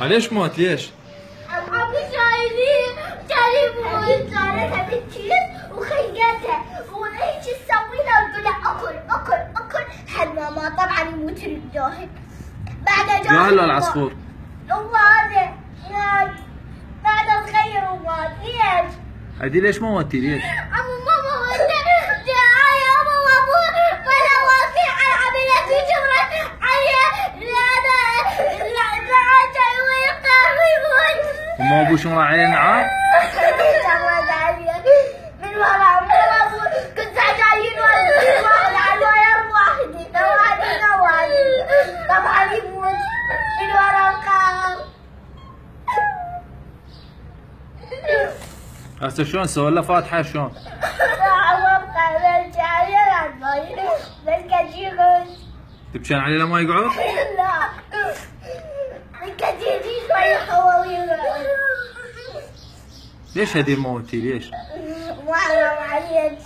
ليش موت ليش؟ ابي جايلي موت صارتها بالكيس وخيتها وهيك تسوي لها وتقول لها اكل لحد ما طبعا يموت الجاهل. بعد جاهل ولا العصفور؟ هو هذا بعد صغير ومات. ليش؟ هدي ليش ما موتي ليش؟ ماما يا ماما وابوه ولا واقف على عملية جمرة عليه لا ويقام يموت. وما ابوش مراعي نعام؟ من ورا ابوه كنت جايين واحد على ويا واحد طبعا يموت من ورا قام. هسه شلون سوى له فاتحه شلون؟ تبكين عليه لما يقعد؟ لا الكثير شوي هو ويقعد. ليش هدي موتي ليش؟ ما عليه